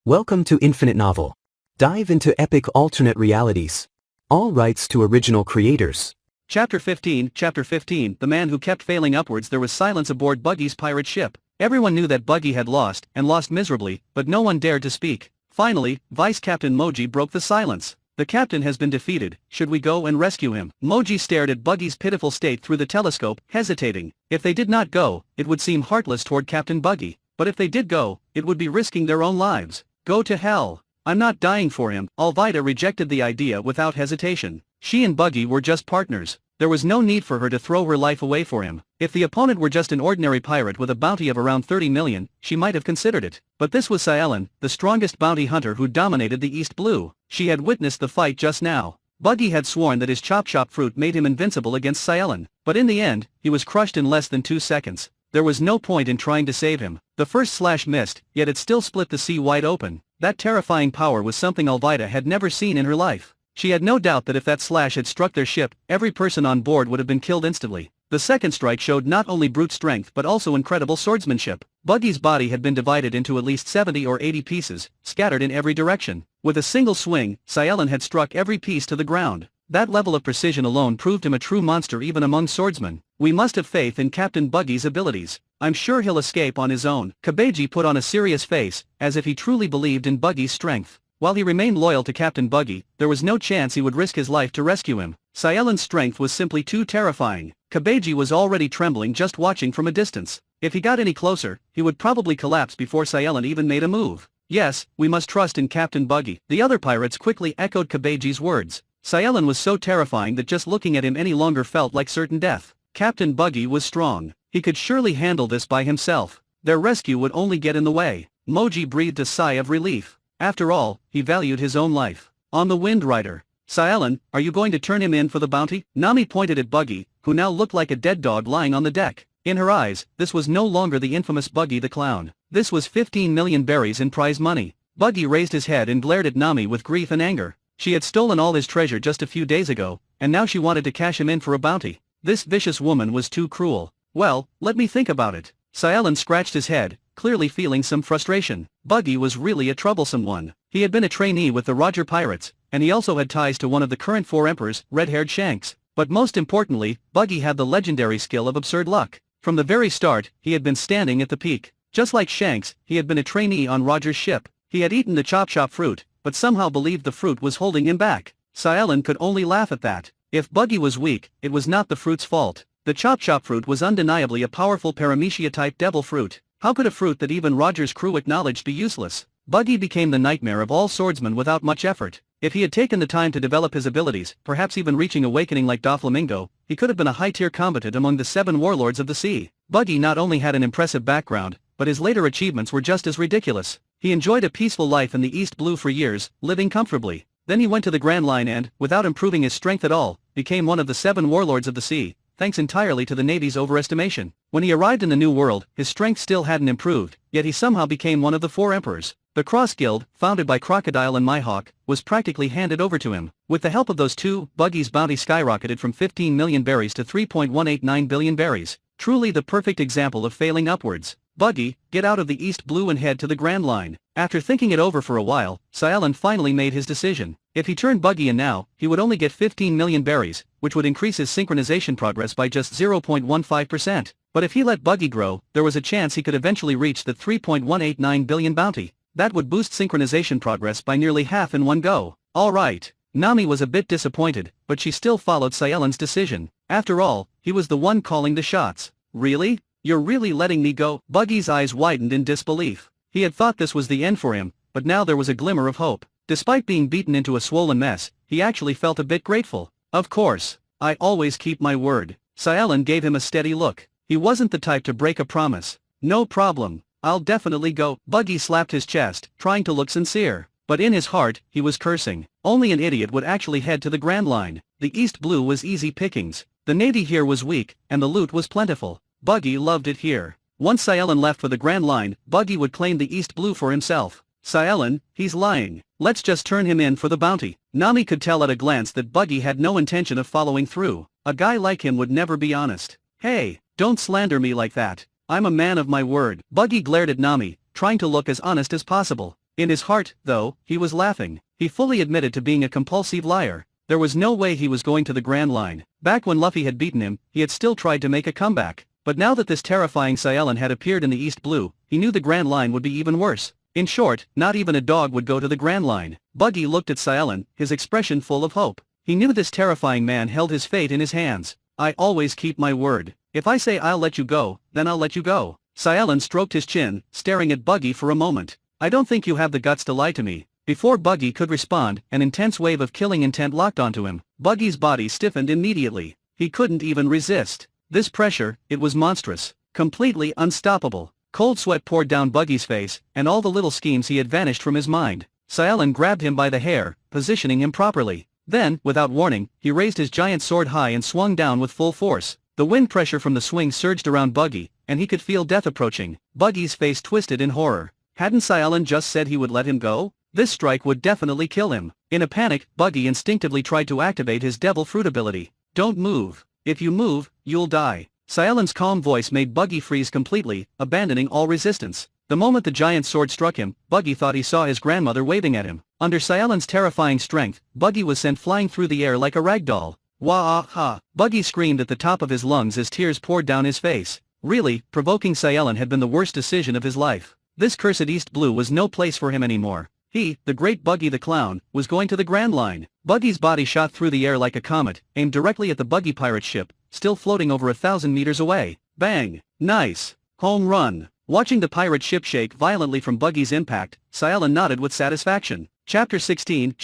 Welcome to Infinite Novel. Dive into epic alternate realities. All rights to original creators. Chapter 15, The man who kept failing upwards. There was silence aboard Buggy's pirate ship. Everyone knew that Buggy had lost, and lost miserably, but no one dared to speak. Finally, Vice Captain Moji broke the silence. The captain has been defeated, should we go and rescue him? Moji stared at Buggy's pitiful state through the telescope, hesitating. If they did not go, it would seem heartless toward Captain Buggy, but if they did go, it would be risking their own lives. Go to hell. I'm not dying for him. Alvida rejected the idea without hesitation. She and Buggy were just partners. There was no need for her to throw her life away for him. If the opponent were just an ordinary pirate with a bounty of around 30 million, she might have considered it. But this was Cealan, the strongest bounty hunter who dominated the East Blue. She had witnessed the fight just now. Buggy had sworn that his chop fruit made him invincible against Cealan, but in the end, he was crushed in less than 2 seconds. There was no point in trying to save him. The first slash missed, yet it still split the sea wide open. That terrifying power was something Alvida had never seen in her life. She had no doubt that if that slash had struck their ship, every person on board would have been killed instantly. The second strike showed not only brute strength but also incredible swordsmanship. Buggy's body had been divided into at least 70 or 80 pieces, scattered in every direction. With a single swing, Cealan had struck every piece to the ground. That level of precision alone proved him a true monster even among swordsmen. We must have faith in Captain Buggy's abilities. I'm sure he'll escape on his own. Kabeji put on a serious face, as if he truly believed in Buggy's strength. While he remained loyal to Captain Buggy, there was no chance he would risk his life to rescue him. Cealan's strength was simply too terrifying. Kabeji was already trembling just watching from a distance. If he got any closer, he would probably collapse before Cealan even made a move. Yes, we must trust in Captain Buggy. The other pirates quickly echoed Kabeji's words. Cealan was so terrifying that just looking at him any longer felt like certain death. Captain Buggy was strong. He could surely handle this by himself. Their rescue would only get in the way. Moji breathed a sigh of relief. After all, he valued his own life. On the Wind Rider. Cealan, are you going to turn him in for the bounty? Nami pointed at Buggy, who now looked like a dead dog lying on the deck. In her eyes, this was no longer the infamous Buggy the Clown. This was 15 million berries in prize money. Buggy raised his head and glared at Nami with grief and anger. She had stolen all his treasure just a few days ago, and now she wanted to cash him in for a bounty. This vicious woman was too cruel. Well, let me think about it. Cealan scratched his head, clearly feeling some frustration. Buggy was really a troublesome one. He had been a trainee with the Roger Pirates, and he also had ties to one of the current 4 emperors, red-haired Shanks. But most importantly, Buggy had the legendary skill of absurd luck. From the very start, he had been standing at the peak. Just like Shanks, he had been a trainee on Roger's ship. He had eaten the chop fruit, but somehow believed the fruit was holding him back. Cealan could only laugh at that. If Buggy was weak, it was not the fruit's fault. The chop fruit was undeniably a powerful paramecia-type devil fruit. How could a fruit that even Roger's crew acknowledged be useless? Buggy became the nightmare of all swordsmen without much effort. If he had taken the time to develop his abilities, perhaps even reaching awakening like Doflamingo, he could have been a high-tier combatant among the 7 warlords of the sea. Buggy not only had an impressive background, but his later achievements were just as ridiculous. He enjoyed a peaceful life in the East Blue for years, living comfortably. Then he went to the Grand Line and, without improving his strength at all, became one of the 7 warlords of the sea, thanks entirely to the Navy's overestimation. When he arrived in the New World, his strength still hadn't improved, yet he somehow became one of the 4 emperors. The Cross Guild, founded by Crocodile and Mihawk, was practically handed over to him. With the help of those 2, Buggy's bounty skyrocketed from 15 million berries to 3.189 billion berries. Truly the perfect example of failing upwards. Buggy, get out of the East Blue and head to the Grand Line. After thinking it over for a while, Cealan finally made his decision. If he turned Buggy in now, he would only get 15 million berries, which would increase his synchronization progress by just 0.15%. But if he let Buggy grow, there was a chance he could eventually reach the 3.189 billion bounty. That would boost synchronization progress by nearly half in one go. Alright. Nami was a bit disappointed, but she still followed Cealan's decision. After all, he was the one calling the shots. Really? You're really letting me go? Buggy's eyes widened in disbelief. He had thought this was the end for him, but now there was a glimmer of hope. Despite being beaten into a swollen mess, he actually felt a bit grateful. Of course. I always keep my word. Cealan gave him a steady look. He wasn't the type to break a promise. No problem. I'll definitely go. Buggy slapped his chest, trying to look sincere. But in his heart, he was cursing. Only an idiot would actually head to the Grand Line. The East Blue was easy pickings. The Navy here was weak, and the loot was plentiful. Buggy loved it here. Once Cealan left for the Grand Line, Buggy would claim the East Blue for himself. Cealan, he's lying. Let's just turn him in for the bounty. Nami could tell at a glance that Buggy had no intention of following through. A guy like him would never be honest. Hey, don't slander me like that. I'm a man of my word. Buggy glared at Nami, trying to look as honest as possible. In his heart, though, he was laughing. He fully admitted to being a compulsive liar. There was no way he was going to the Grand Line. Back when Luffy had beaten him, he had still tried to make a comeback. But now that this terrifying Cealan had appeared in the East Blue, he knew the Grand Line would be even worse. In short, not even a dog would go to the Grand Line. Buggy looked at Cealan, his expression full of hope. He knew this terrifying man held his fate in his hands. I always keep my word. If I say I'll let you go, then I'll let you go. Cealan stroked his chin, staring at Buggy for a moment. I don't think you have the guts to lie to me. Before Buggy could respond, an intense wave of killing intent locked onto him. Buggy's body stiffened immediately. He couldn't even resist. This pressure, it was monstrous. Completely unstoppable. Cold sweat poured down Buggy's face, and all the little schemes he had vanished from his mind. Cealan grabbed him by the hair, positioning him properly. Then, without warning, he raised his giant sword high and swung down with full force. The wind pressure from the swing surged around Buggy, and he could feel death approaching. Buggy's face twisted in horror. Hadn't Cealan just said he would let him go? This strike would definitely kill him. In a panic, Buggy instinctively tried to activate his devil fruit ability. Don't move. If you move, you'll die. Cealan's calm voice made Buggy freeze completely, abandoning all resistance. The moment the giant sword struck him, Buggy thought he saw his grandmother waving at him. Under Cealan's terrifying strength, Buggy was sent flying through the air like a rag doll. Wah-ah-ha! Buggy screamed at the top of his lungs as tears poured down his face. Really, provoking Cealan had been the worst decision of his life. This cursed East Blue was no place for him anymore. He, the great Buggy the Clown, was going to the Grand Line. Buggy's body shot through the air like a comet, aimed directly at the Buggy pirate ship, still floating over 1,000 meters away. Bang! Nice! Home run! Watching the pirate ship shake violently from Buggy's impact, Cealan nodded with satisfaction. Chapter 16,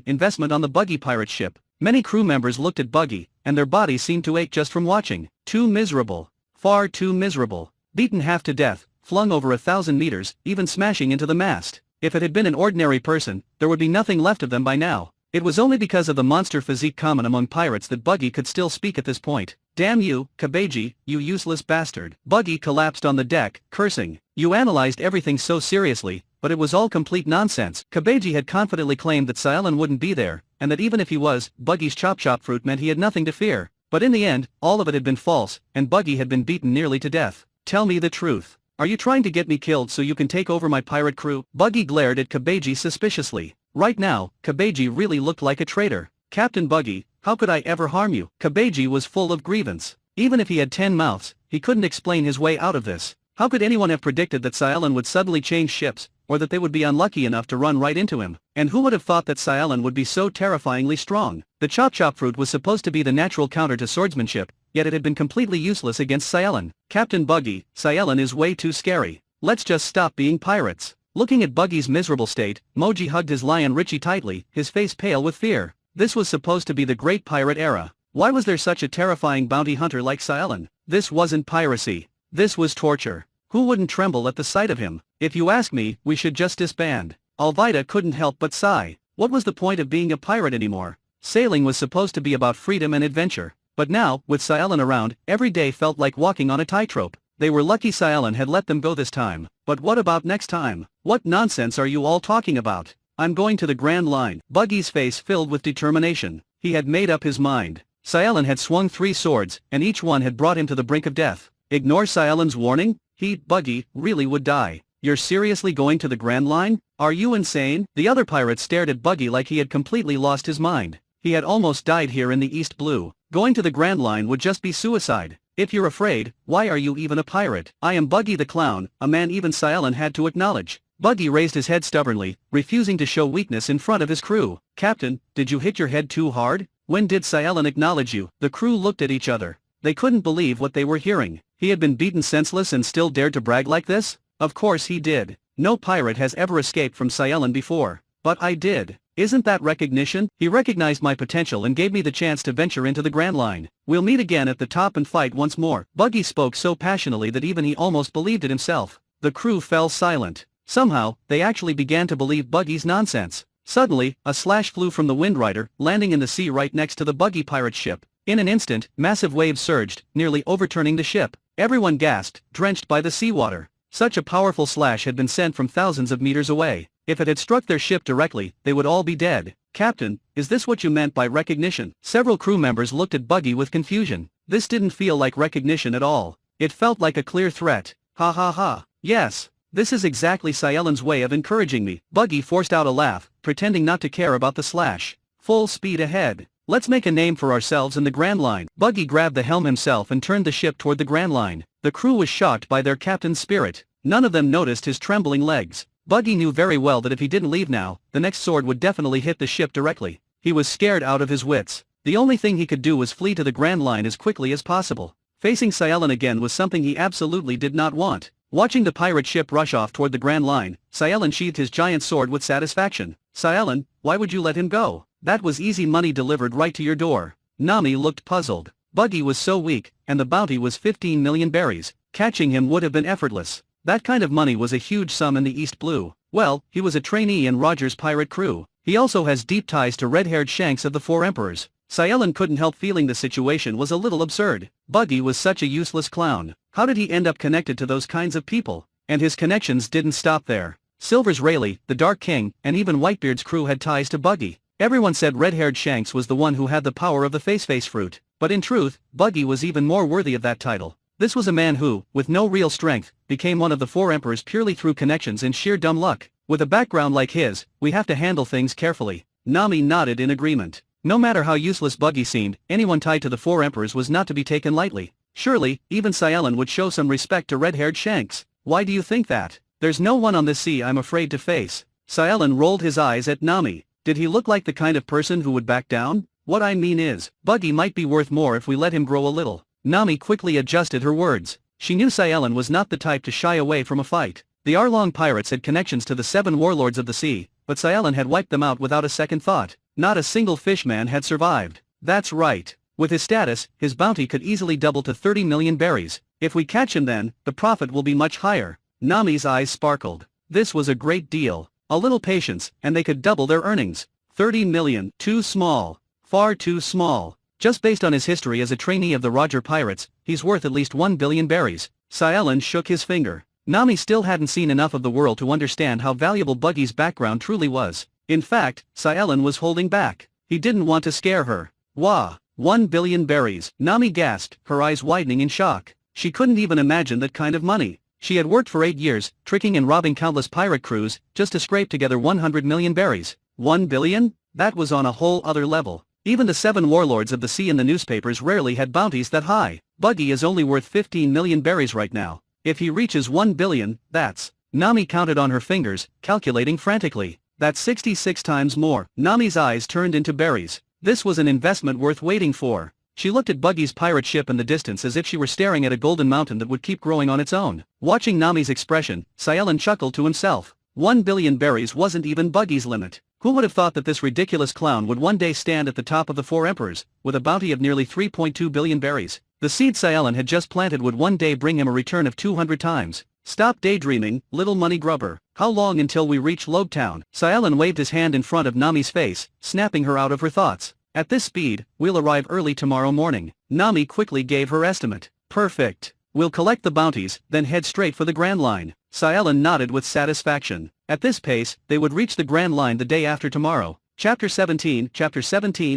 Investment on the Buggy pirate ship. Many crew members looked at Buggy, and their bodies seemed to ache just from watching. Too miserable. Far too miserable. Beaten half to death, flung over 1,000 meters, even smashing into the mast. If it had been an ordinary person, there would be nothing left of them by now. It was only because of the monster physique common among pirates that Buggy could still speak at this point. Damn you, Kabeji, you useless bastard. Buggy collapsed on the deck, cursing. You analyzed everything so seriously, but it was all complete nonsense. Kabeji had confidently claimed that Cealan wouldn't be there, and that even if he was, Buggy's chop fruit meant he had nothing to fear. But in the end, all of it had been false, and Buggy had been beaten nearly to death. Tell me the truth. Are you trying to get me killed so you can take over my pirate crew? Buggy glared at Kabeji suspiciously. Right now, Kabeji really looked like a traitor. Captain Buggy, how could I ever harm you? Kabeji was full of grievance. Even if he had 10 mouths, he couldn't explain his way out of this. How could anyone have predicted that Cealan would suddenly change ships, or that they would be unlucky enough to run right into him? And who would have thought that Cealan would be so terrifyingly strong? The chop fruit was supposed to be the natural counter to swordsmanship, yet it had been completely useless against Cealan. Captain Buggy, Cealan is way too scary. Let's just stop being pirates. Looking at Buggy's miserable state, Moji hugged his lion Richie tightly, his face pale with fear. This was supposed to be the great pirate era. Why was there such a terrifying bounty hunter like Cealan? This wasn't piracy. This was torture. Who wouldn't tremble at the sight of him? If you ask me, we should just disband. Alvida couldn't help but sigh. What was the point of being a pirate anymore? Sailing was supposed to be about freedom and adventure. But now, with Cealan around, every day felt like walking on a tightrope. They were lucky Cealan had let them go this time. But what about next time? What nonsense are you all talking about? I'm going to the Grand Line. Buggy's face filled with determination. He had made up his mind. Cealan had swung 3 swords, and each one had brought him to the brink of death. Ignore Cealan's warning? He, Buggy, really would die. You're seriously going to the Grand Line? Are you insane? The other pirates stared at Buggy like he had completely lost his mind. He had almost died here in the East Blue. Going to the Grand Line would just be suicide. If you're afraid, why are you even a pirate? I am Buggy the Clown, a man even Cealan had to acknowledge. Buggy raised his head stubbornly, refusing to show weakness in front of his crew. Captain, did you hit your head too hard? When did Cealan acknowledge you? The crew looked at each other. They couldn't believe what they were hearing. He had been beaten senseless and still dared to brag like this? Of course he did. No pirate has ever escaped from Cealan before. But I did. Isn't that recognition? He recognized my potential and gave me the chance to venture into the Grand Line. We'll meet again at the top and fight once more. Buggy spoke so passionately that even he almost believed it himself. The crew fell silent. Somehow, they actually began to believe Buggy's nonsense. Suddenly, a slash flew from the Windrider, landing in the sea right next to the Buggy pirate ship. In an instant, massive waves surged, nearly overturning the ship. Everyone gasped, drenched by the seawater. Such a powerful slash had been sent from thousands of meters away. If it had struck their ship directly, they would all be dead. Captain, is this what you meant by recognition? Several crew members looked at Buggy with confusion. This didn't feel like recognition at all. It felt like a clear threat. Ha ha ha. Yes. This is exactly Cealan's way of encouraging me. Buggy forced out a laugh, pretending not to care about the slash. Full speed ahead. Let's make a name for ourselves in the Grand Line. Buggy grabbed the helm himself and turned the ship toward the Grand Line. The crew was shocked by their captain's spirit. None of them noticed his trembling legs. Buggy knew very well that if he didn't leave now, the next sword would definitely hit the ship directly. He was scared out of his wits. The only thing he could do was flee to the Grand Line as quickly as possible. Facing Cealan again was something he absolutely did not want. Watching the pirate ship rush off toward the Grand Line, Cealan sheathed his giant sword with satisfaction. Cealan, why would you let him go? That was easy money delivered right to your door. Nami looked puzzled. Buggy was so weak, and the bounty was 15 million berries. Catching him would have been effortless. That kind of money was a huge sum in the East Blue. Well, he was a trainee in Roger's pirate crew. He also has deep ties to red-haired Shanks of the Four Emperors. Cealan couldn't help feeling the situation was a little absurd. Buggy was such a useless clown. How did he end up connected to those kinds of people? And his connections didn't stop there. Silver's Rayleigh, the Dark King, and even Whitebeard's crew had ties to Buggy. Everyone said red-haired Shanks was the one who had the power of the face fruit. But in truth, Buggy was even more worthy of that title. This was a man who, with no real strength, became one of the Four Emperors purely through connections and sheer dumb luck. With a background like his, we have to handle things carefully. Nami nodded in agreement. No matter how useless Buggy seemed, anyone tied to the Four Emperors was not to be taken lightly. Surely, even Cealan would show some respect to red-haired Shanks. Why do you think that? There's no one on this sea I'm afraid to face. Cealan rolled his eyes at Nami. Did he look like the kind of person who would back down? What I mean is, Buggy might be worth more if we let him grow a little. Nami quickly adjusted her words. She knew Cealan was not the type to shy away from a fight. The Arlong pirates had connections to the 7 warlords of the sea, but Cealan had wiped them out without a second thought. Not a single fishman had survived. That's right. With his status, his bounty could easily double to 30 million berries. If we catch him then, the profit will be much higher. Nami's eyes sparkled. This was a great deal. A little patience, and they could double their earnings. 30 million, too small. Far too small. Just based on his history as a trainee of the Roger Pirates, he's worth at least 1 billion berries. Cealan shook his finger. Nami still hadn't seen enough of the world to understand how valuable Buggy's background truly was. In fact, Cealan was holding back. He didn't want to scare her. Wah! 1 billion berries, Nami gasped, her eyes widening in shock. She couldn't even imagine that kind of money. She had worked for 8 years, tricking and robbing countless pirate crews, just to scrape together 100 million berries. 1 billion? That was on a whole other level. Even the 7 warlords of the sea in the newspapers rarely had bounties that high. Buggy is only worth 15 million berries right now. If he reaches 1 billion, that's... Nami counted on her fingers, calculating frantically. That's 66 times more. Nami's eyes turned into berries. This was an investment worth waiting for. She looked at Buggy's pirate ship in the distance as if she were staring at a golden mountain that would keep growing on its own. Watching Nami's expression, Cealan chuckled to himself. 1 billion berries wasn't even Buggy's limit. Who would have thought that this ridiculous clown would one day stand at the top of the Four Emperors, with a bounty of nearly 3.2 billion berries? The seed Cealan had just planted would one day bring him a return of 200 times. Stop daydreaming, little money grubber. How long until we reach Lobetown? Cealan waved his hand in front of Nami's face, snapping her out of her thoughts. At this speed, we'll arrive early tomorrow morning. Nami quickly gave her estimate. Perfect. We'll collect the bounties, then head straight for the Grand Line. Cealan nodded with satisfaction. At this pace, they would reach the Grand Line the day after tomorrow. Chapter 17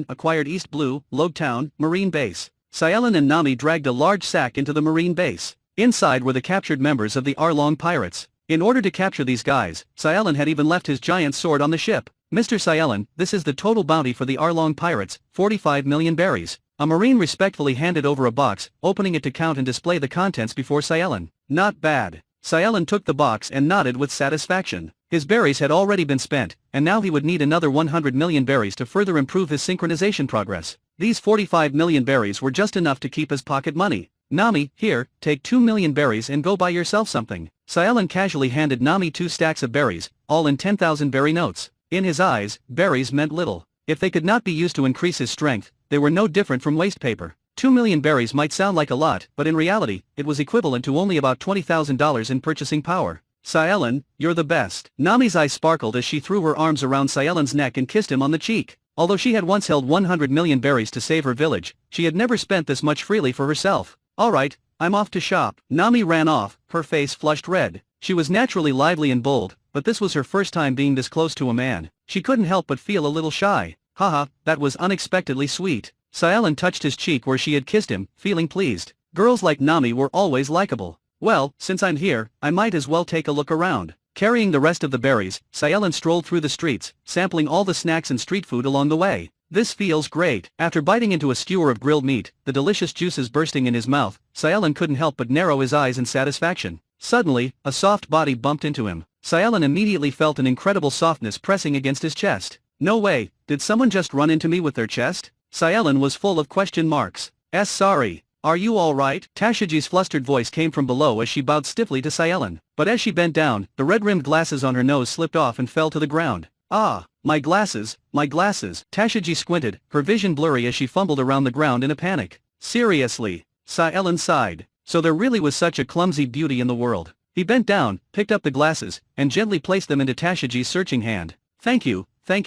Acquired East Blue, Lobetown, Marine Base. Cealan and Nami dragged a large sack into the Marine Base. Inside were the captured members of the Arlong pirates. In order to capture these guys, Cealan had even left his giant sword on the ship. Mr. Cealan, this is the total bounty for the Arlong pirates, 45 million berries. A marine respectfully handed over a box, opening it to count and display the contents before Cealan. Not bad. Cealan took the box and nodded with satisfaction. His berries had already been spent, and now he would need another 100 million berries to further improve his synchronization progress. These 45 million berries were just enough to keep his pocket money. Nami, here, take 2 million berries and go buy yourself something. Cealan casually handed Nami 2 stacks of berries, all in 10,000 berry notes. In his eyes, berries meant little. If they could not be used to increase his strength, they were no different from waste paper. 2 million berries might sound like a lot, but in reality, it was equivalent to only about $20,000 in purchasing power. Cealan, you're the best. Nami's eyes sparkled as she threw her arms around Cealan's neck and kissed him on the cheek. Although she had once held 100 million berries to save her village, she had never spent this much freely for herself. Alright, I'm off to shop. Nami ran off, her face flushed red. She was naturally lively and bold, but this was her first time being this close to a man. She couldn't help but feel a little shy. Haha, that was unexpectedly sweet. Cealan touched his cheek where she had kissed him, feeling pleased. Girls like Nami were always likable. Well, since I'm here, I might as well take a look around. Carrying the rest of the berries, Cealan strolled through the streets, sampling all the snacks and street food along the way. This feels great. After biting into a skewer of grilled meat, the delicious juices bursting in his mouth, Cealan couldn't help but narrow his eyes in satisfaction. Suddenly, a soft body bumped into him. Cealan immediately felt an incredible softness pressing against his chest. No way, did someone just run into me with their chest? Cealan was full of question marks. Sorry. Are you alright? Tashiji's flustered voice came from below as she bowed stiffly to Cealan. But as she bent down, the red-rimmed glasses on her nose slipped off and fell to the ground. Ah, my glasses, my glasses. Tashiji squinted, her vision blurry as she fumbled around the ground in a panic. Seriously? Cealan sighed. So there really was such a clumsy beauty in the world. He bent down, picked up the glasses, and gently placed them into Tashiji's searching hand. Thank you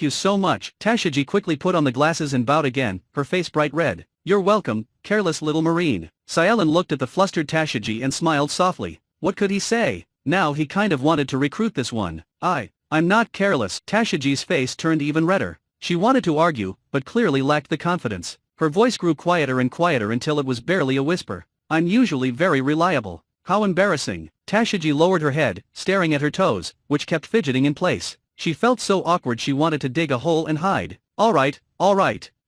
so much. Tashiji quickly put on the glasses and bowed again, her face bright red. You're welcome, careless little marine. Cealan looked at the flustered Tashiji and smiled softly. What could he say? Now he kind of wanted to recruit this one. I'm not careless. Tashiji's face turned even redder. She wanted to argue, but clearly lacked the confidence. Her voice grew quieter and quieter until it was barely a whisper. I'm usually very reliable. How embarrassing. Tashiji lowered her head, staring at her toes, which kept fidgeting in place. She felt so awkward she wanted to dig a hole and hide. Alright,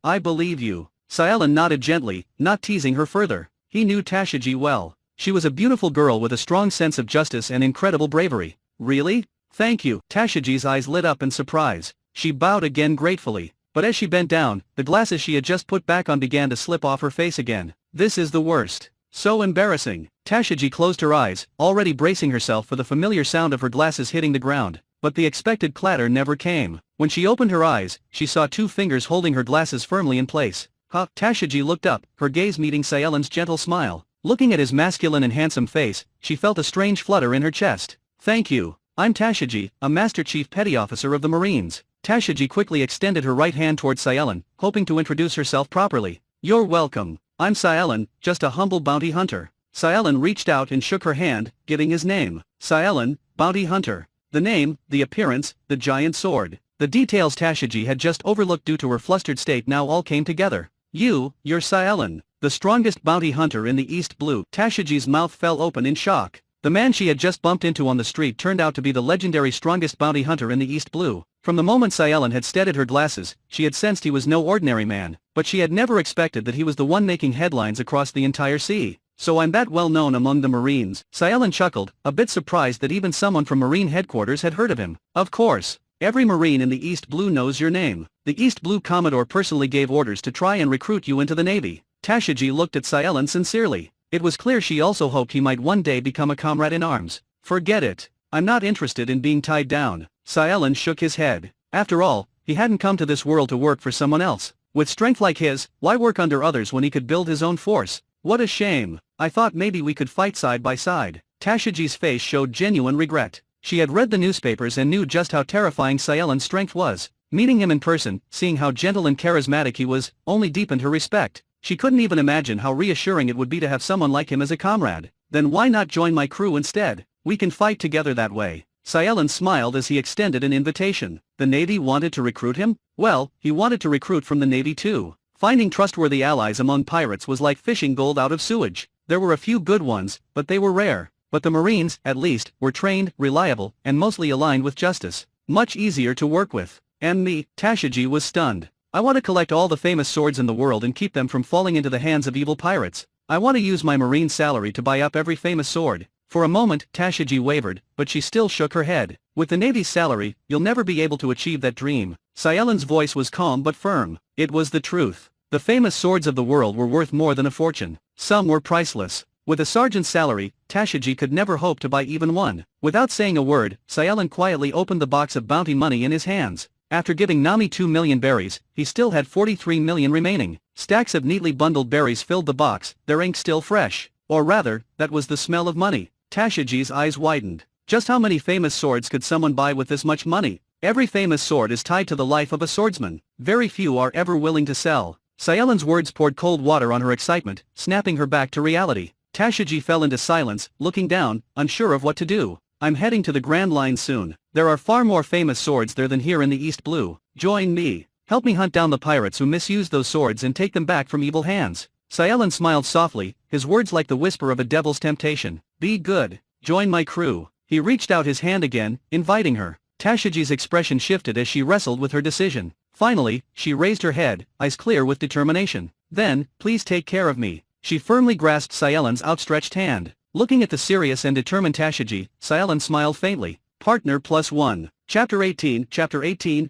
I believe you. Cealan nodded gently, not teasing her further. He knew Tashiji well. She was a beautiful girl with a strong sense of justice and incredible bravery. Really? Thank you. Tashiji's eyes lit up in surprise. She bowed again gratefully. But as she bent down, the glasses she had just put back on began to slip off her face again. This is the worst. So embarrassing. Tashiji closed her eyes, already bracing herself for the familiar sound of her glasses hitting the ground. But the expected clatter never came. When she opened her eyes, she saw two fingers holding her glasses firmly in place. Tashiji looked up, her gaze meeting Cealan's gentle smile. Looking at his masculine and handsome face, she felt a strange flutter in her chest. Thank you. I'm Tashiji, a Master Chief Petty Officer of the Marines. Tashiji quickly extended her right hand towards Cealan, hoping to introduce herself properly. You're welcome. I'm Cealan, just a humble bounty hunter. Cealan reached out and shook her hand, giving his name. Cealan, bounty hunter. The name, the appearance, the giant sword. The details Tashiji had just overlooked due to her flustered state now all came together. You're Cealan, the strongest bounty hunter in the East Blue. Tashiji's mouth fell open in shock. The man she had just bumped into on the street turned out to be the legendary strongest bounty hunter in the East Blue. From the moment Cealan had steadied her glasses, she had sensed he was no ordinary man, but she had never expected that he was the one making headlines across the entire sea. So I'm that well known among the Marines. Cealan chuckled, a bit surprised that even someone from Marine headquarters had heard of him. Of course. Every Marine in the East Blue knows your name. The East Blue Commodore personally gave orders to try and recruit you into the Navy. Tashiji looked at Cealan sincerely. It was clear she also hoped he might one day become a comrade in arms. Forget it. I'm not interested in being tied down. Cealan shook his head. After all, he hadn't come to this world to work for someone else. With strength like his, why work under others when he could build his own force? What a shame. I thought maybe we could fight side by side. Tashiji's face showed genuine regret. She had read the newspapers and knew just how terrifying Cealan's strength was. Meeting him in person, seeing how gentle and charismatic he was, only deepened her respect. She couldn't even imagine how reassuring it would be to have someone like him as a comrade. Then why not join my crew instead? We can fight together that way. Cealan smiled as he extended an invitation. The Navy wanted to recruit him? Well, he wanted to recruit from the Navy too. Finding trustworthy allies among pirates was like fishing gold out of sewage. There were a few good ones, but they were rare. But the Marines, at least, were trained, reliable, and mostly aligned with justice. Much easier to work with. And me, Tashiji was stunned. I want to collect all the famous swords in the world and keep them from falling into the hands of evil pirates. I want to use my Marine salary to buy up every famous sword. For a moment, Tashiji wavered, but she still shook her head. With the Navy's salary, you'll never be able to achieve that dream. Cealan's voice was calm but firm. It was the truth. The famous swords of the world were worth more than a fortune. Some were priceless. With a sergeant's salary, Tashiji could never hope to buy even one. Without saying a word, Cealan quietly opened the box of bounty money in his hands. After giving Nami 2 million berries, he still had 43 million remaining. Stacks of neatly bundled berries filled the box, their ink still fresh. Or rather, that was the smell of money. Tashiji's eyes widened. Just how many famous swords could someone buy with this much money? Every famous sword is tied to the life of a swordsman. Very few are ever willing to sell. Cealan's words poured cold water on her excitement, snapping her back to reality. Tashiji fell into silence, looking down, unsure of what to do. I'm heading to the Grand Line soon. There are far more famous swords there than here in the East Blue. Join me. Help me hunt down the pirates who misuse those swords and take them back from evil hands. Cealan smiled softly, his words like the whisper of a devil's temptation. Be good. Join my crew. He reached out his hand again, inviting her. Tashiji's expression shifted as she wrestled with her decision. Finally, she raised her head, eyes clear with determination. Then, please take care of me. She firmly grasped Cealan's outstretched hand. Looking at the serious and determined Tashiji, Cealan smiled faintly. Partner +1. Chapter 18,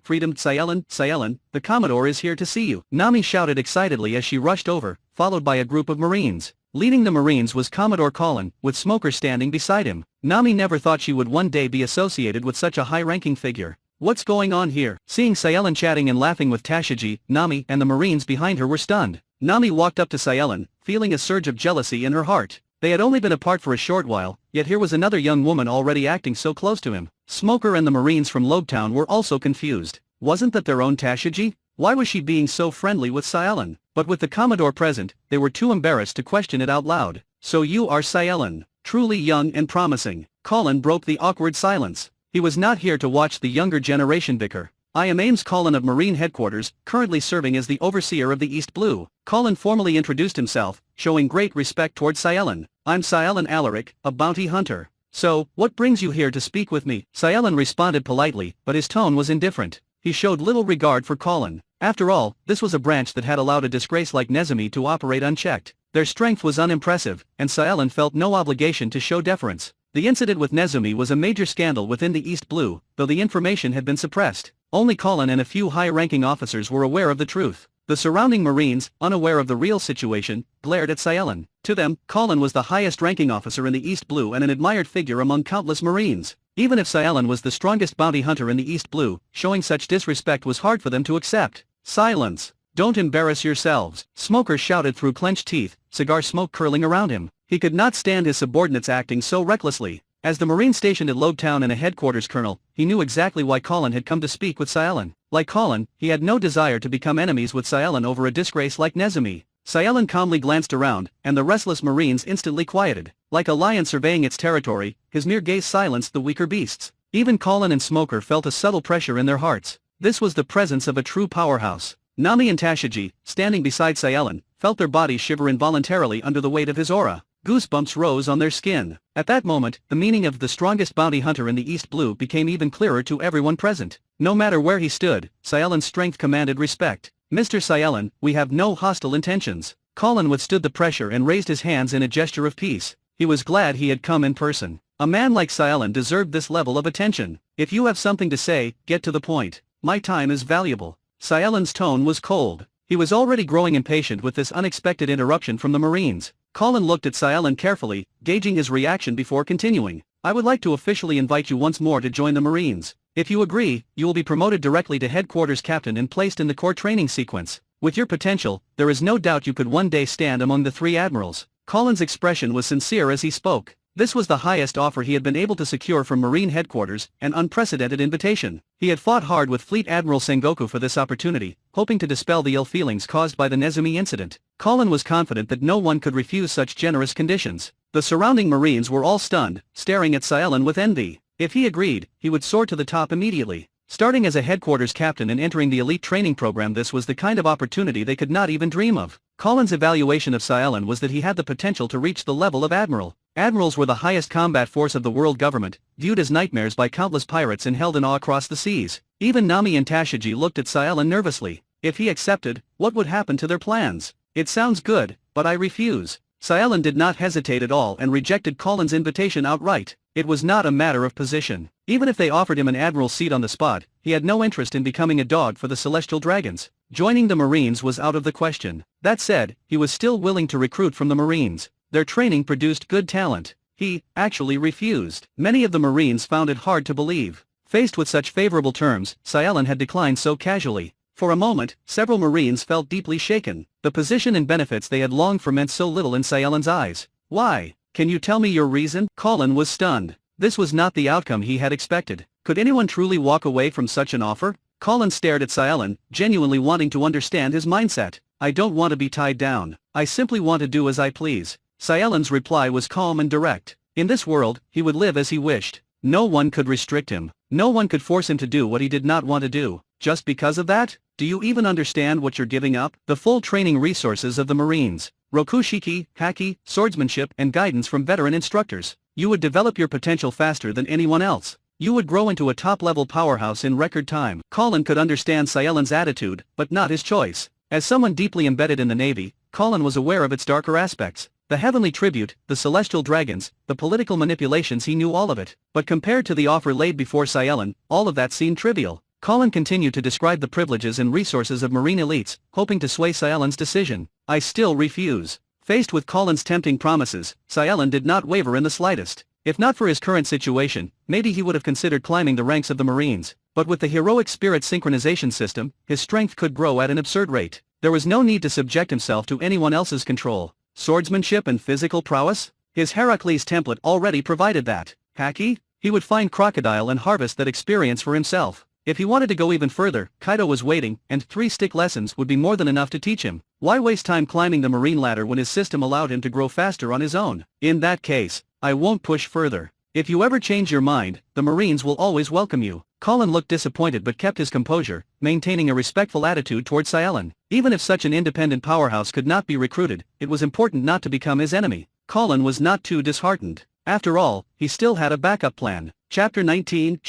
Freedom. Cealan, the Commodore is here to see you. Nami shouted excitedly as she rushed over, followed by a group of Marines. Leading the Marines was Commodore Cealan, with Smoker standing beside him. Nami never thought she would one day be associated with such a high-ranking figure. What's going on here? Seeing Cealan chatting and laughing with Tashiji, Nami and the Marines behind her were stunned. Nami walked up to Cealan, feeling a surge of jealousy in her heart. They had only been apart for a short while, yet here was another young woman already acting so close to him. Smoker and the Marines from Lobetown were also confused. Wasn't that their own Tashiji? Why was she being so friendly with Cealan? But with the Commodore present, they were too embarrassed to question it out loud. So you are Cealan, truly young and promising. Cealan broke the awkward silence. He was not here to watch the younger generation bicker. I am Ames Cealan of Marine Headquarters, currently serving as the overseer of the East Blue. Cealan formally introduced himself, showing great respect towards Cealan. I'm Cealan Alaric, a bounty hunter. So, what brings you here to speak with me? Cealan responded politely, but his tone was indifferent. He showed little regard for Cealan. After all, this was a branch that had allowed a disgrace like Nezumi to operate unchecked. Their strength was unimpressive, and Cealan felt no obligation to show deference. The incident with Nezumi was a major scandal within the East Blue, though the information had been suppressed. Only Cealan and a few high-ranking officers were aware of the truth. The surrounding Marines, unaware of the real situation, glared at Cealan. To them, Cealan was the highest-ranking officer in the East Blue and an admired figure among countless Marines. Even if Cealan was the strongest bounty hunter in the East Blue, showing such disrespect was hard for them to accept. Silence! Don't embarrass yourselves, Smoker shouted through clenched teeth, cigar smoke curling around him. He could not stand his subordinates acting so recklessly. As the Marine stationed at Lobetown and a headquarters colonel, he knew exactly why Cealan had come to speak with Cealan. Like Cealan, he had no desire to become enemies with Cealan over a disgrace like Nezumi. Cealan calmly glanced around, and the restless Marines instantly quieted. Like a lion surveying its territory, his mere gaze silenced the weaker beasts. Even Cealan and Smoker felt a subtle pressure in their hearts. This was the presence of a true powerhouse. Nami and Tashiji, standing beside Cealan, felt their bodies shiver involuntarily under the weight of his aura. Goosebumps rose on their skin. At that moment, the meaning of the strongest bounty hunter in the East Blue became even clearer to everyone present. No matter where he stood, Cealan's strength commanded respect. Mr. Cealan, we have no hostile intentions. Cealan withstood the pressure and raised his hands in a gesture of peace. He was glad he had come in person. A man like Cealan deserved this level of attention. If you have something to say, get to the point. My time is valuable. Cealan's tone was cold. He was already growing impatient with this unexpected interruption from the Marines. Cealan looked at Cealan carefully, gauging his reaction before continuing. I would like to officially invite you once more to join the Marines. If you agree, you will be promoted directly to headquarters captain and placed in the core training sequence. With your potential, there is no doubt you could one day stand among the 3 admirals. Cealan's expression was sincere as he spoke. This was the highest offer he had been able to secure from Marine headquarters, an unprecedented invitation. He had fought hard with Fleet Admiral Sengoku for this opportunity, hoping to dispel the ill feelings caused by the Nezumi incident. Cealan was confident that no one could refuse such generous conditions. The surrounding Marines were all stunned, staring at Cealan with envy. If he agreed, he would soar to the top immediately. Starting as a headquarters captain and entering the elite training program, this was the kind of opportunity they could not even dream of. Cealan's evaluation of Cealan was that he had the potential to reach the level of admiral. Admirals were the highest combat force of the world government, viewed as nightmares by countless pirates and held in awe across the seas. Even Nami and Tashiji looked at Cealan nervously. If he accepted, what would happen to their plans? It sounds good, but I refuse. Cealan did not hesitate at all and rejected Cealan's invitation outright. It was not a matter of position. Even if they offered him an admiral's seat on the spot, he had no interest in becoming a dog for the Celestial Dragons. Joining the Marines was out of the question. That said, he was still willing to recruit from the Marines. Their training produced good talent. He, actually refused. Many of the Marines found it hard to believe. Faced with such favorable terms, Cealan had declined so casually. For a moment, several Marines felt deeply shaken. The position and benefits they had longed for meant so little in Cealan's eyes. Why? Can you tell me your reason? Cealan was stunned. This was not the outcome he had expected. Could anyone truly walk away from such an offer? Cealan stared at Cealan, genuinely wanting to understand his mindset. I don't want to be tied down. I simply want to do as I please. Cealan's reply was calm and direct. In this world, he would live as he wished. No one could restrict him. No one could force him to do what he did not want to do. Just because of that? Do you even understand what you're giving up? The full training resources of the Marines. Rokushiki, haki, swordsmanship, and guidance from veteran instructors. You would develop your potential faster than anyone else. You would grow into a top-level powerhouse in record time. Cealan could understand Cealan's attitude, but not his choice. As someone deeply embedded in the Navy, Cealan was aware of its darker aspects. The heavenly tribute, the celestial dragons, the political manipulations, he knew all of it. But compared to the offer laid before Cealan, all of that seemed trivial. Cealan continued to describe the privileges and resources of Marine elites, hoping to sway Cealan's decision. I still refuse. Faced with Cealan's tempting promises, Cealan did not waver in the slightest. If not for his current situation, maybe he would have considered climbing the ranks of the Marines. But with the Heroic Spirit Synchronization System, his strength could grow at an absurd rate. There was no need to subject himself to anyone else's control. Swordsmanship and physical prowess? His Heracles template already provided that. Haki? He would find crocodile and harvest that experience for himself. If he wanted to go even further, Kaido was waiting, and 3 stick lessons would be more than enough to teach him. Why waste time climbing the Marine ladder when his system allowed him to grow faster on his own? In that case, I won't push further. If you ever change your mind, the Marines will always welcome you. Cealan looked disappointed but kept his composure, maintaining a respectful attitude toward Cealan. Even if such an independent powerhouse could not be recruited, it was important not to become his enemy. Cealan was not too disheartened. After all, he still had a backup plan. Chapter 19,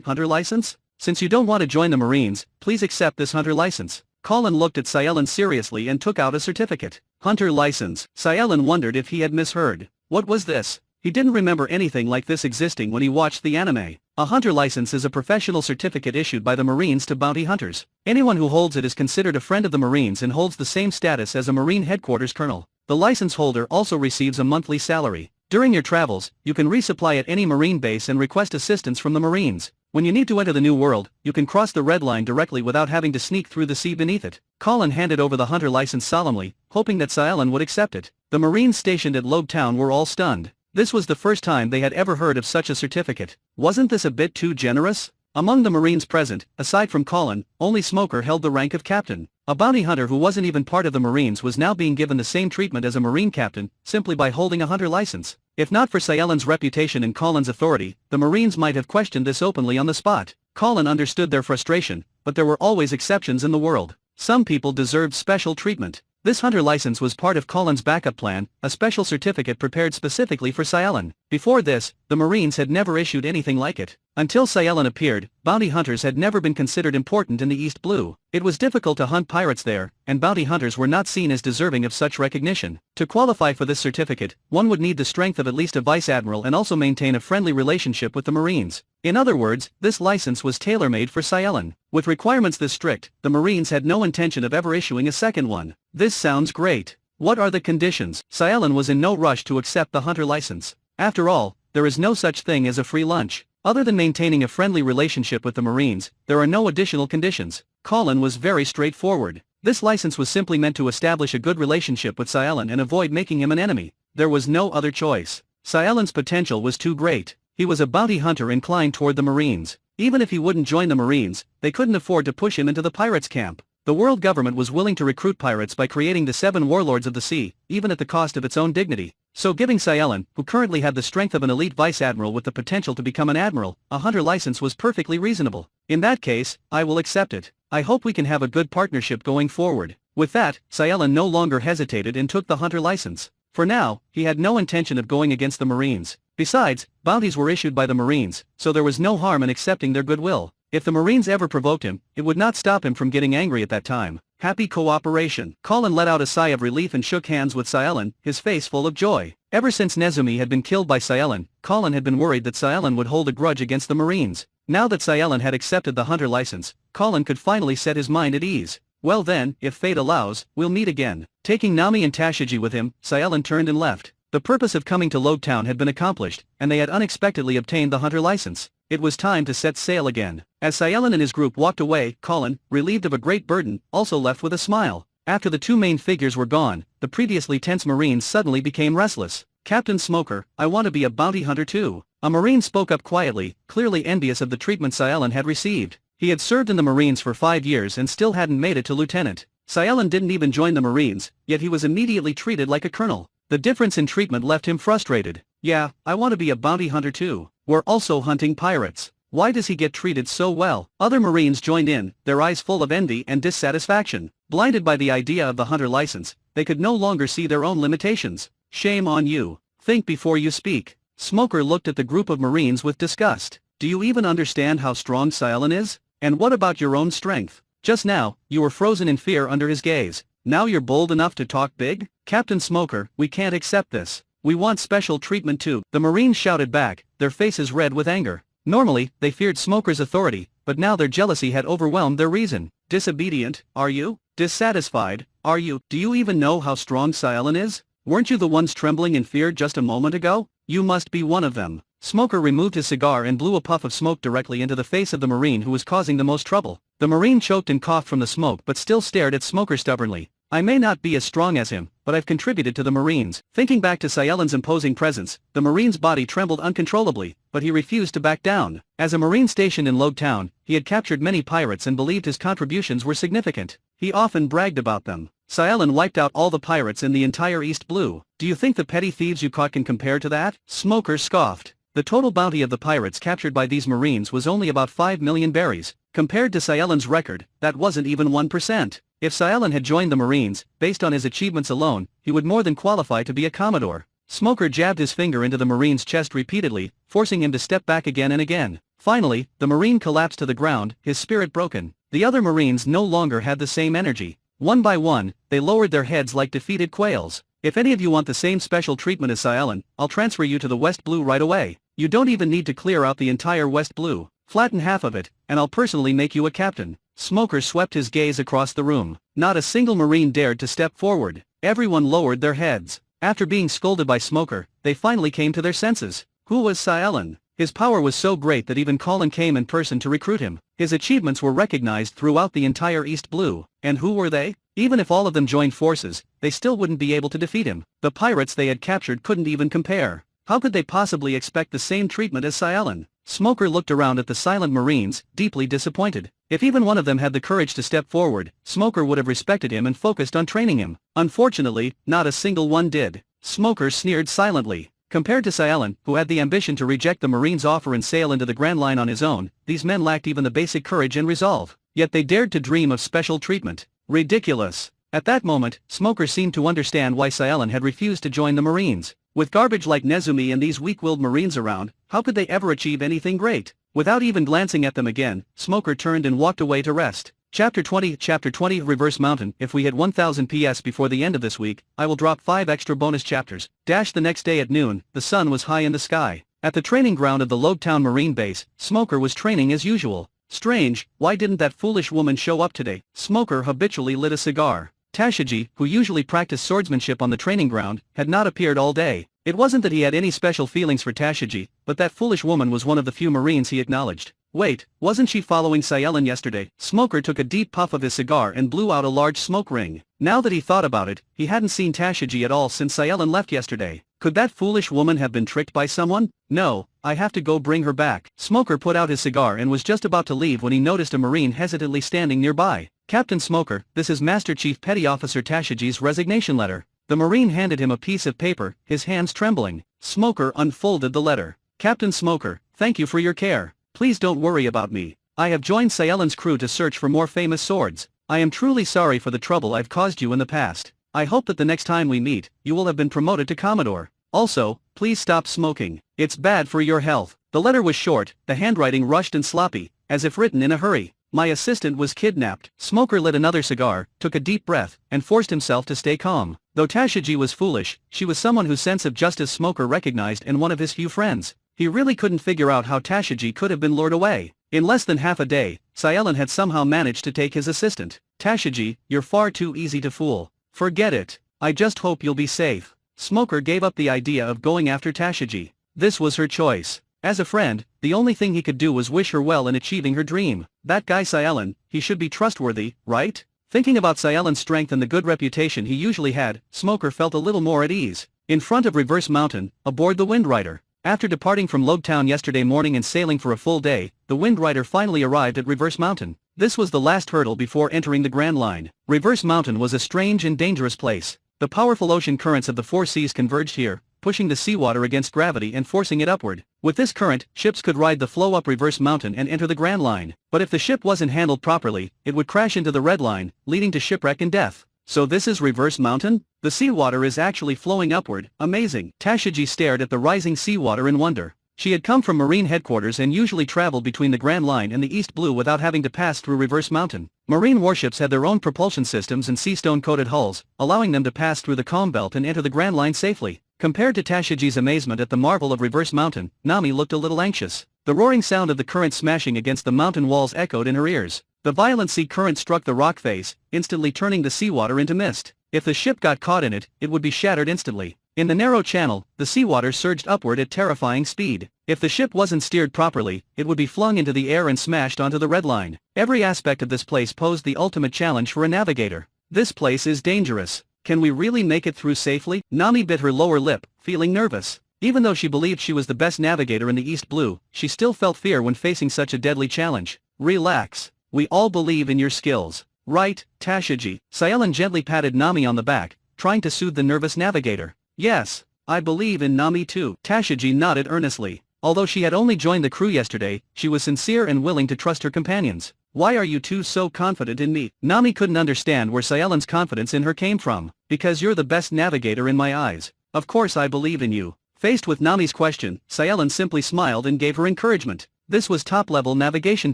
Hunter License? Since you don't want to join the Marines, please accept this Hunter License. Cealan looked at Cealan seriously and took out a certificate. Hunter License. Cealan wondered if he had misheard. What was this? He didn't remember anything like this existing when he watched the anime. A Hunter License is a professional certificate issued by the Marines to bounty hunters. Anyone who holds it is considered a friend of the Marines and holds the same status as a Marine headquarters colonel. The license holder also receives a monthly salary. During your travels, you can resupply at any Marine base and request assistance from the Marines. When you need to enter the New World, you can cross the Red Line directly without having to sneak through the sea beneath it. Cealan handed over the Hunter License solemnly, hoping that Cealan would accept it. The Marines stationed at Lobe Town were all stunned. This was the first time they had ever heard of such a certificate. Wasn't this a bit too generous? Among the Marines present, aside from Cealan, only Smoker held the rank of captain. A bounty hunter who wasn't even part of the Marines was now being given the same treatment as a Marine captain, simply by holding a Hunter License. If not for Cealan's reputation and Cealan's authority, the Marines might have questioned this openly on the spot. Cealan understood their frustration, but there were always exceptions in the world. Some people deserved special treatment. This Hunter License was part of Cealan's backup plan, a special certificate prepared specifically for Cealan. Before this, the Marines had never issued anything like it. Until Cealan appeared, bounty hunters had never been considered important in the East Blue. It was difficult to hunt pirates there, and bounty hunters were not seen as deserving of such recognition. To qualify for this certificate, one would need the strength of at least a vice admiral and also maintain a friendly relationship with the Marines. In other words, this license was tailor-made for Cealan. With requirements this strict, the Marines had no intention of ever issuing a second one. This sounds great. What are the conditions? Cealan was in no rush to accept the Hunter License. After all, there is no such thing as a free lunch. Other than maintaining a friendly relationship with the Marines, there are no additional conditions. Cealan was very straightforward. This license was simply meant to establish a good relationship with Cealan and avoid making him an enemy. There was no other choice. Cealan's potential was too great. He was a bounty hunter inclined toward the Marines. Even if he wouldn't join the Marines, they couldn't afford to push him into the pirates' camp. The world government was willing to recruit pirates by creating the 7 warlords of the sea, even at the cost of its own dignity. So giving Cealan, who currently had the strength of an elite vice admiral with the potential to become an admiral, a Hunter License was perfectly reasonable. In that case, I will accept it. I hope we can have a good partnership going forward. With that, Cealan no longer hesitated and took the Hunter License. For now, he had no intention of going against the Marines. Besides, bounties were issued by the Marines, so there was no harm in accepting their goodwill. If the Marines ever provoked him, it would not stop him from getting angry at that time. Happy cooperation. Cealan let out a sigh of relief and shook hands with Cealan, his face full of joy. Ever since Nezumi had been killed by Cealan, Cealan had been worried that Cealan would hold a grudge against the Marines. Now that Cealan had accepted the Hunter License, Cealan could finally set his mind at ease. Well then, if fate allows, we'll meet again. Taking Nami and Tashigi with him, Cealan turned and left. The purpose of coming to Lobe Town had been accomplished, and they had unexpectedly obtained the Hunter License. It was time to set sail again. As Cealan and his group walked away, Cealan, relieved of a great burden, also left with a smile. After the 2 main figures were gone, the previously tense Marines suddenly became restless. Captain Smoker, I want to be a bounty hunter too. A Marine spoke up quietly, clearly envious of the treatment Cealan had received. He had served in the Marines for 5 years and still hadn't made it to lieutenant. Cealan didn't even join the Marines, yet he was immediately treated like a colonel. The difference in treatment left him frustrated. Yeah, I want to be a bounty hunter too. We're also hunting pirates. Why does he get treated so well? Other Marines joined in, their eyes full of envy and dissatisfaction. Blinded by the idea of the hunter license, they could no longer see their own limitations. Shame on you. Think before you speak. Smoker looked at the group of Marines with disgust. Do you even understand how strong Cealan is? And what about your own strength? Just now, you were frozen in fear under his gaze. Now you're bold enough to talk big? Captain Smoker, we can't accept this. We want special treatment too. The Marines shouted back, their faces red with anger. Normally, they feared Smoker's authority, but now their jealousy had overwhelmed their reason. Disobedient, are you? Dissatisfied, are you? Do you even know how strong Cealan is? Weren't you the ones trembling in fear just a moment ago? You must be one of them. Smoker removed his cigar and blew a puff of smoke directly into the face of the Marine who was causing the most trouble. The Marine choked and coughed from the smoke but still stared at Smoker stubbornly. I may not be as strong as him, but I've contributed to the Marines. Thinking back to Cealan's imposing presence, the Marine's body trembled uncontrollably, but he refused to back down. As a Marine stationed in Lode Town, he had captured many pirates and believed his contributions were significant. He often bragged about them. Cealan wiped out all the pirates in the entire East Blue. Do you think the petty thieves you caught can compare to that? Smoker scoffed. The total bounty of the pirates captured by these Marines was only about 5 million berries. Compared to Cealan's record, that wasn't even 1%. If Cealan had joined the Marines, based on his achievements alone, he would more than qualify to be a Commodore. Smoker jabbed his finger into the Marine's chest repeatedly, forcing him to step back again and again. Finally, the Marine collapsed to the ground, his spirit broken. The other Marines no longer had the same energy. One by one, they lowered their heads like defeated quails. If any of you want the same special treatment as Cealan, I'll transfer you to the West Blue right away. You don't even need to clear out the entire West Blue. Flatten half of it, and I'll personally make you a captain. Smoker swept his gaze across the room. Not a single Marine dared to step forward. Everyone lowered their heads. After being scolded by Smoker, they finally came to their senses. Who was Cealan? His power was so great that even Colin came in person to recruit him. His achievements were recognized throughout the entire East Blue. And who were they? Even if all of them joined forces, they still wouldn't be able to defeat him. The pirates they had captured couldn't even compare. How could they possibly expect the same treatment as Cealan? Smoker looked around at the silent Marines, deeply disappointed. If even one of them had the courage to step forward, Smoker would have respected him and focused on training him. Unfortunately, not a single one did. Smoker sneered silently. Compared to Cealan, who had the ambition to reject the Marines' offer and sail into the Grand Line on his own, these men lacked even the basic courage and resolve. Yet they dared to dream of special treatment. Ridiculous. At that moment, Smoker seemed to understand why Cealan had refused to join the Marines. With garbage like Nezumi and these weak-willed Marines around, how could they ever achieve anything great? Without even glancing at them again, Smoker turned and walked away to rest. Chapter 20 Reverse Mountain. If we hit 1000 PS before the end of this week, I will drop 5 extra bonus chapters. The next day at noon, the sun was high in the sky. At the training ground of the Lode Town Marine Base, Smoker was training as usual. Strange, why didn't that foolish woman show up today? Smoker habitually lit a cigar. Tashiji, who usually practiced swordsmanship on the training ground, had not appeared all day. It wasn't that he had any special feelings for Tashiji, but that foolish woman was one of the few Marines he acknowledged. Wait, wasn't she following Cealan yesterday? Smoker took a deep puff of his cigar and blew out a large smoke ring. Now that he thought about it, he hadn't seen Tashiji at all since Cealan left yesterday. Could that foolish woman have been tricked by someone? No, I have to go bring her back. Smoker put out his cigar and was just about to leave when he noticed a Marine hesitantly standing nearby. Captain Smoker, this is Master Chief Petty Officer Tashiji's resignation letter. The Marine handed him a piece of paper, his hands trembling. Smoker unfolded the letter. Captain Smoker, thank you for your care. Please don't worry about me. I have joined Cealan's crew to search for more famous swords. I am truly sorry for the trouble I've caused you in the past. I hope that the next time we meet, you will have been promoted to Commodore. Also, please stop smoking. It's bad for your health. The letter was short, the handwriting rushed and sloppy, as if written in a hurry. My assistant was kidnapped. Smoker lit another cigar, took a deep breath, and forced himself to stay calm. Though Tashiji was foolish, she was someone whose sense of justice Smoker recognized and one of his few friends. He really couldn't figure out how Tashiji could have been lured away. In less than half a day, Cealan had somehow managed to take his assistant. Tashiji, you're far too easy to fool. Forget it. I just hope you'll be safe. Smoker gave up the idea of going after Tashiji. This was her choice. As a friend, the only thing he could do was wish her well in achieving her dream. That guy Cealan, he should be trustworthy, right? Thinking about Cealan's strength and the good reputation he usually had, Smoker felt a little more at ease. In front of Reverse Mountain, aboard the Wind Rider. After departing from Lode Town yesterday morning and sailing for a full day, the Wind Rider finally arrived at Reverse Mountain. This was the last hurdle before entering the Grand Line. Reverse Mountain was a strange and dangerous place. The powerful ocean currents of the four seas converged here, pushing the seawater against gravity and forcing it upward. With this current, ships could ride the flow up Reverse Mountain and enter the Grand Line. But if the ship wasn't handled properly, it would crash into the Red Line, leading to shipwreck and death. So this is Reverse Mountain? The seawater is actually flowing upward, amazing. Tashigi stared at the rising seawater in wonder. She had come from Marine headquarters and usually traveled between the Grand Line and the East Blue without having to pass through Reverse Mountain. Marine warships had their own propulsion systems and seastone-coated hulls, allowing them to pass through the calm belt and enter the Grand Line safely. Compared to Tashigi's amazement at the marvel of Reverse Mountain, Nami looked a little anxious. The roaring sound of the current smashing against the mountain walls echoed in her ears. The violent sea current struck the rock face, instantly turning the seawater into mist. If the ship got caught in it, it would be shattered instantly. In the narrow channel, the seawater surged upward at terrifying speed. If the ship wasn't steered properly, it would be flung into the air and smashed onto the Red Line. Every aspect of this place posed the ultimate challenge for a navigator. This place is dangerous. Can we really make it through safely? Nami bit her lower lip, feeling nervous. Even though she believed she was the best navigator in the East Blue, she still felt fear when facing such a deadly challenge. Relax. We all believe in your skills. Right, Tashigi? Cealan gently patted Nami on the back, trying to soothe the nervous navigator. Yes, I believe in Nami too. Tashigi nodded earnestly. Although she had only joined the crew yesterday, she was sincere and willing to trust her companions. Why are you two so confident in me? Nami couldn't understand where Cealan's confidence in her came from. Because you're the best navigator in my eyes. Of course I believe in you. Faced with Nami's question, Cealan simply smiled and gave her encouragement. This was top-level navigation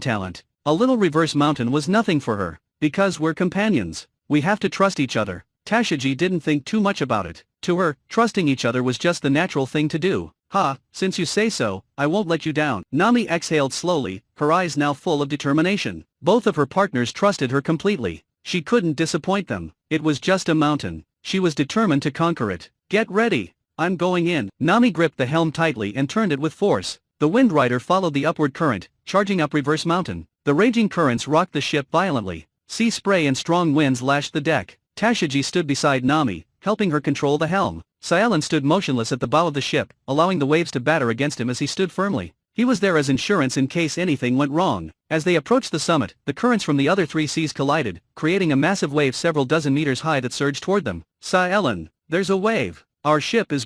talent. A little Reverse Mountain was nothing for her. Because we're companions. We have to trust each other. Tashigi didn't think too much about it. To her, trusting each other was just the natural thing to do. Since you say so, I won't let you down. Nami exhaled slowly, her eyes now full of determination. Both of her partners trusted her completely. She couldn't disappoint them. It was just a mountain. She was determined to conquer it. Get ready. I'm going in. Nami gripped the helm tightly and turned it with force. The Wind Rider followed the upward current, charging up Reverse Mountain. The raging currents rocked the ship violently. Sea spray and strong winds lashed the deck. Tashigi stood beside Nami, helping her control the helm. Cealan stood motionless at the bow of the ship, allowing the waves to batter against him as he stood firmly. He was there as insurance in case anything went wrong. As they approached the summit, the currents from the other three seas collided, creating a massive wave several dozen meters high that surged toward them. Cealan, there's a wave. Our ship is